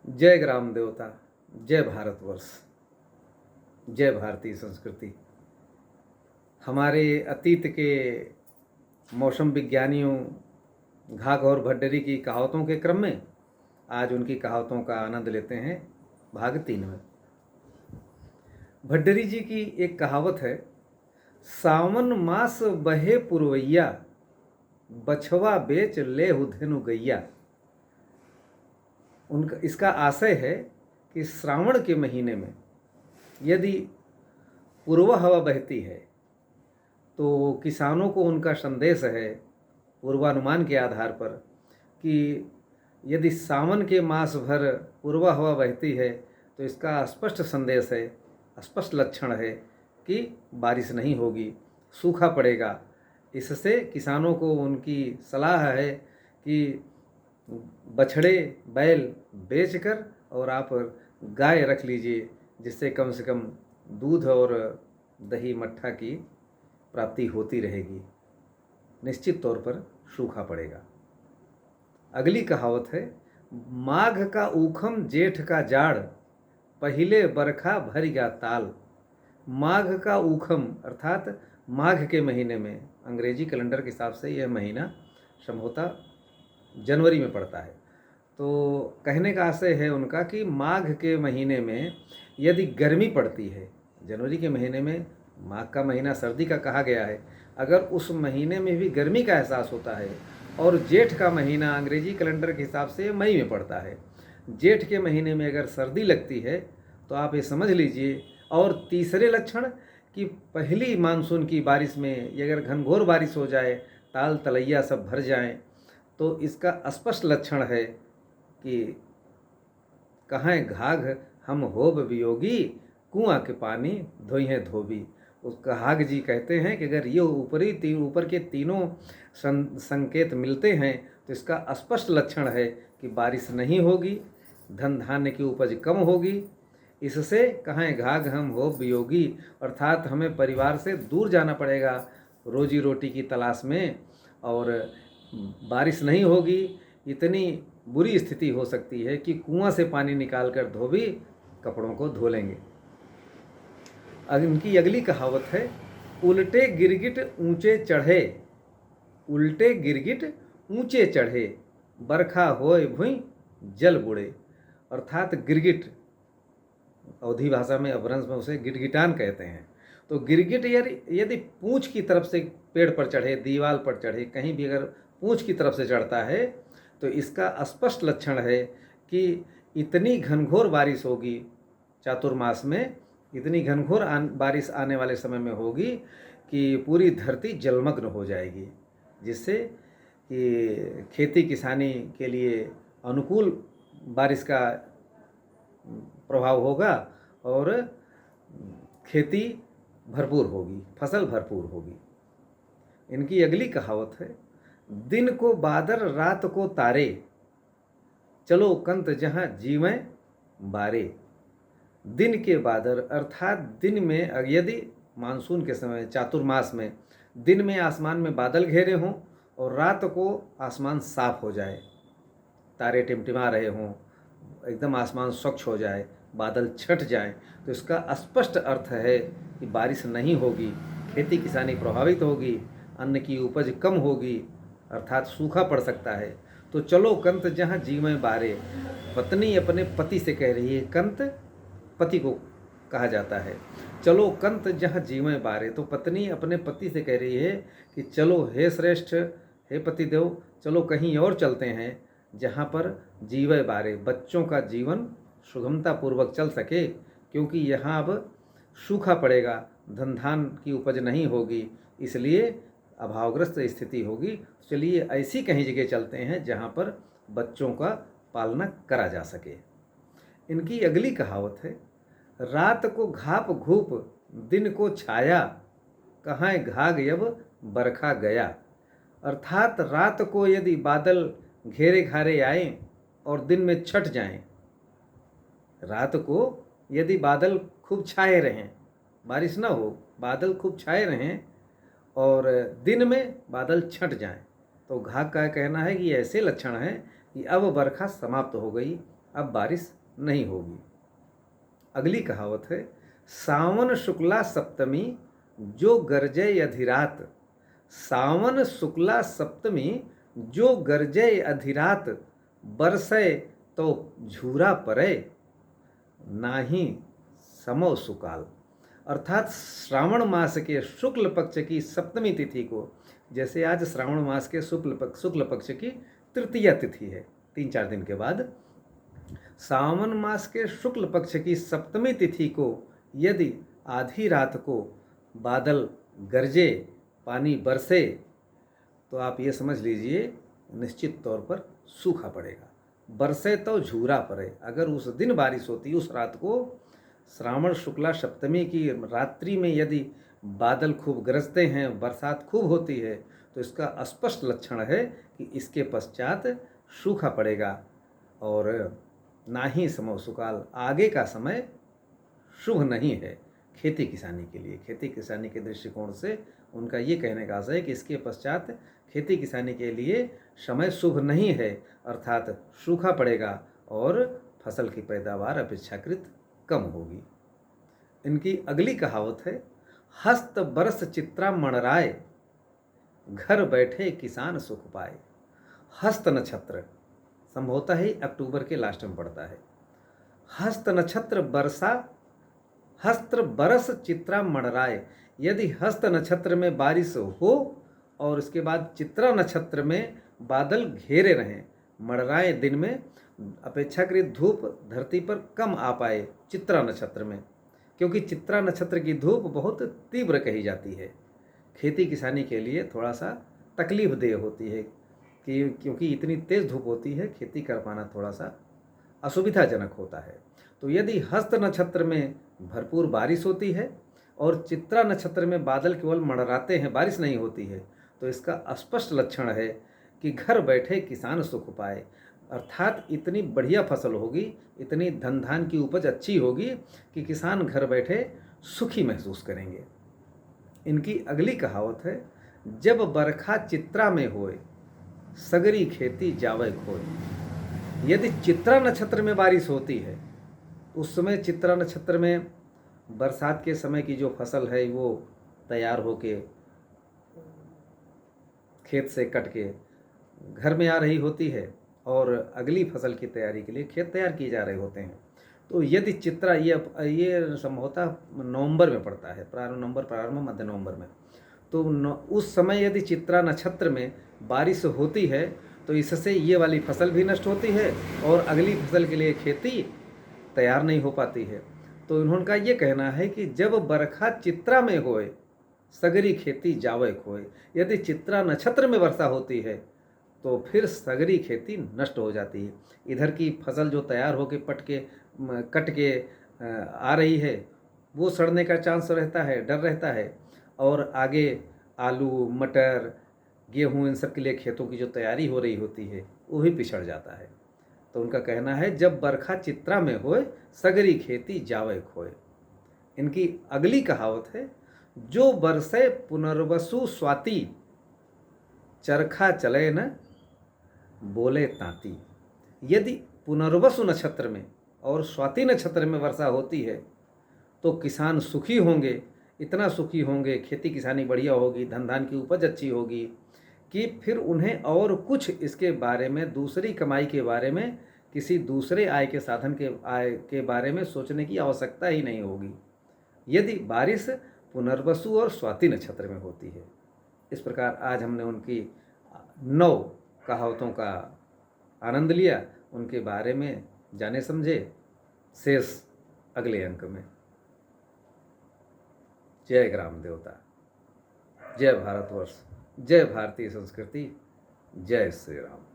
जय ग्राम देवता, जय भारतवर्ष, जय भारतीय संस्कृति। हमारे अतीत के मौसम विज्ञानियों घाघ और भड्डरी की कहावतों के क्रम में आज उनकी कहावतों का आनंद लेते हैं। भाग 3 में भड्डरी जी की एक कहावत है, सावन मास बहे पुरवैया, बछवा बेच ले धेनु गैया। उनका इसका आशय है कि श्रावण के महीने में यदि पूर्व हवा बहती है तो किसानों को उनका संदेश है पूर्वानुमान के आधार पर कि यदि सावन के मास भर पूर्व हवा बहती है तो इसका स्पष्ट संदेश है, स्पष्ट लक्षण है कि बारिश नहीं होगी, सूखा पड़ेगा। इससे किसानों को उनकी सलाह है कि बछड़े बैल बेचकर और आप गाय रख लीजिए, जिससे कम से कम दूध और दही मट्ठा की प्राप्ति होती रहेगी। निश्चित तौर पर सूखा पड़ेगा। अगली कहावत है, माघ का ऊखम जेठ का जाड़, पहिले बरखा भरिगा ताल। माघ का ऊखम अर्थात माघ के महीने में, अंग्रेजी कैलेंडर के हिसाब से यह महीना संभवतः जनवरी में पड़ता है। तो कहने का आशय है उनका कि माघ के महीने में यदि गर्मी पड़ती है, जनवरी के महीने में माघ का महीना सर्दी का कहा गया है, अगर उस महीने में भी गर्मी का एहसास होता है और जेठ का महीना अंग्रेजी कैलेंडर के हिसाब से मई में पड़ता है, जेठ के महीने में अगर सर्दी लगती है तो आप ये समझ लीजिए। और तीसरे लक्षण कि पहली मानसून की बारिश में ये अगर घनघोर बारिश हो जाए, ताल तलैया सब भर जाएं, तो इसका स्पष्ट लक्षण है कि कहाँ घाघ हम होब वियोगी, कुआं के पानी धोइहें धोबी। उस घाघ जी कहते हैं कि अगर ये ऊपर के तीनों संकेत मिलते हैं तो इसका स्पष्ट लक्षण है कि बारिश नहीं होगी, धन धान्य की उपज कम होगी। इससे कहाँ घाघ हम होब वियोगी, अर्थात हमें परिवार से दूर जाना पड़ेगा रोजी रोटी की तलाश में, और बारिश नहीं होगी। इतनी बुरी स्थिति हो सकती है कि कुआं से पानी निकालकर धोबी कपड़ों को धो लेंगे। इनकी अगली कहावत है, उल्टे गिरगिट ऊंचे चढ़े, उल्टे गिरगिट ऊंचे चढ़े, बरखा होए भुई जल बुड़े। अर्थात गिरगिट अवधी भाषा में, अपभ्रंश में उसे गिटगिटान कहते हैं। तो गिरगिट यदि पूंछ की तरफ से पेड़ पर चढ़े, दीवार पर चढ़े, कहीं भी अगर पूंछ की तरफ से चढ़ता है तो इसका स्पष्ट लक्षण है कि इतनी घनघोर बारिश होगी, चातुर्मास में इतनी घनघोर बारिश आने वाले समय में होगी कि पूरी धरती जलमग्न हो जाएगी, जिससे कि खेती किसानी के लिए अनुकूल बारिश का प्रभाव होगा और खेती भरपूर होगी, फसल भरपूर होगी। इनकी अगली कहावत है, दिन को बादल रात को तारे, चलो कंत जहाँ जीवें बारे। दिन के बादल अर्थात दिन में यदि मानसून के समय चातुर्मास में दिन में आसमान में बादल घेरे हों और रात को आसमान साफ हो जाए, तारे टिमटिमा रहे हों, एकदम आसमान स्वच्छ हो जाए, बादल छट जाएं, तो इसका स्पष्ट अर्थ है कि बारिश नहीं होगी, खेती किसानी प्रभावित होगी, अन्न की उपज कम होगी, अर्थात सूखा पड़ सकता है। तो चलो कंत जहाँ जीवें बारे, पत्नी अपने पति से कह रही है, कंत पति को कहा जाता है, चलो कंत जहाँ जीवें बारे। तो पत्नी अपने पति से कह रही है कि चलो हे श्रेष्ठ, हे पतिदेव, चलो कहीं और चलते हैं जहाँ पर जीवे बारे, बच्चों का जीवन सुगमता पूर्वक चल सके, क्योंकि यहाँ अब सूखा पड़ेगा, धन धान की उपज नहीं होगी, इसलिए अभावग्रस्त स्थिति होगी। चलिए ऐसी कहीं जगह चलते हैं जहाँ पर बच्चों का पालना करा जा सके। इनकी अगली कहावत है, रात को घाप घूप, दिन को छाया, कहाँ घाघ अब बरखा गया। अर्थात रात को यदि बादल घेरे घारे आए और दिन में छट जाएं, रात को यदि बादल खूब छाए रहें, बारिश ना हो, बादल खूब छाए रहें और दिन में बादल छट जाएं, तो घाघ का कहना है कि ऐसे लक्षण हैं कि अब बरखा समाप्त हो गई, अब बारिश नहीं होगी। अगली कहावत है, सावन शुक्ला सप्तमी जो गरजे अधिरात। सावन शुक्ला सप्तमी जो गरजे अधिरात, बरसे तो झूरा परे नाही समो सुकाल। अर्थात श्रावण मास के शुक्ल पक्ष की सप्तमी तिथि को, जैसे आज श्रावण मास के शुक्ल पक्ष की तृतीया तिथि है 3-4 दिन के बाद, सावन मास के शुक्ल पक्ष की सप्तमी तिथि को यदि आधी रात को बादल गरजे, पानी बरसे, तो आप ये समझ लीजिए निश्चित तौर पर सूखा पड़ेगा। बरसे तो झूरा पड़े। अगर उस दिन बारिश होती, उस रात को श्रावण शुक्ला सप्तमी की रात्रि में यदि बादल खूब गरजते हैं, बरसात खूब होती है, तो इसका स्पष्ट लक्षण है कि इसके पश्चात सूखा पड़ेगा और ना ही समो सुकाल, आगे का समय शुभ नहीं है खेती किसानी के लिए। खेती किसानी के दृष्टिकोण से उनका ये कहने का आशय है कि इसके पश्चात खेती किसानी के लिए समय शुभ नहीं है, अर्थात सूखा पड़ेगा और फसल की पैदावार अपेक्षाकृत कम होगी। इनकी अगली कहावत है, हस्त बरस चित्रा मणराय, घर बैठे किसान सुख पाए। हस्त नक्षत्र संभवतः ही अक्टूबर के लास्ट में पड़ता है। हस्त नक्षत्र बरसा, हस्त बरस चित्रा मणराय, यदि हस्त नक्षत्र में बारिश हो और उसके बाद चित्रा नक्षत्र में बादल घेरे रहें, मणराय दिन में अपेक्षाकृत धूप धरती पर कम आ पाए चित्रा नक्षत्र में, क्योंकि चित्रा नक्षत्र की धूप बहुत तीव्र कही जाती है, खेती किसानी के लिए थोड़ा सा तकलीफ देह होती है कि क्योंकि इतनी तेज़ धूप होती है, खेती कर पाना थोड़ा सा असुविधाजनक होता है। तो यदि हस्त नक्षत्र में भरपूर बारिश होती है और चित्रा नक्षत्र में बादल केवल मंडराते हैं, बारिश नहीं होती है, तो इसका स्पष्ट लक्षण है कि घर बैठे किसान सुख पाए, अर्थात इतनी बढ़िया फसल होगी, इतनी धन धान की उपज अच्छी होगी कि किसान घर बैठे सुखी महसूस करेंगे। इनकी अगली कहावत है, जब बरखा चित्रा में होए, सगरी खेती जावे खोए। यदि चित्रा नक्षत्र में बारिश होती है, उस समय चित्रा नक्षत्र में बरसात के समय की जो फसल है वो तैयार होके खेत से कट के घर में आ रही होती है और अगली फसल की तैयारी के लिए खेत तैयार किए जा रहे होते हैं। तो यदि चित्रा, ये संभवतः नवंबर में पड़ता है, प्रारंभ मध्य नवंबर में, तो उस समय यदि चित्रा नक्षत्र में बारिश होती है तो इससे ये वाली फसल भी नष्ट होती है और अगली फसल के लिए खेती तैयार नहीं हो पाती है। तो उनका ये कहना है कि जब बरखा चित्रा में होए, सगरी खेती जावे खोए। यदि चित्रा नक्षत्र में वर्षा होती है तो फिर सगरी खेती नष्ट हो जाती है। इधर की फसल जो तैयार होकर कट के आ रही है वो सड़ने का चांस रहता है, डर रहता है, और आगे आलू, मटर, गेहूँ, इन सब के लिए खेतों की जो तैयारी हो रही होती है वो भी पिछड़ जाता है। तो उनका कहना है, जब बरखा चित्रा में होए, सगरी खेती जावे खोए। इनकी अगली कहावत है, जो बरसे पुनर्वसु स्वाति, चरखा चले न बोले तांती। यदि पुनर्वसु नक्षत्र में और स्वाति नक्षत्र में वर्षा होती है तो किसान सुखी होंगे, इतना सुखी होंगे, खेती किसानी बढ़िया होगी, धन धान की उपज अच्छी होगी कि फिर उन्हें और कुछ इसके बारे में, दूसरी कमाई के बारे में, किसी दूसरे आय के साधन के बारे में सोचने की आवश्यकता ही नहीं होगी, यदि बारिश पुनर्वसु और स्वाति नक्षत्र में होती है। इस प्रकार आज हमने उनकी 9 कहावतों का आनंद लिया, उनके बारे में जाने समझे। शेष अगले अंक में। जय ग्राम देवता, जय भारतवर्ष, जय भारतीय संस्कृति, जय श्री राम।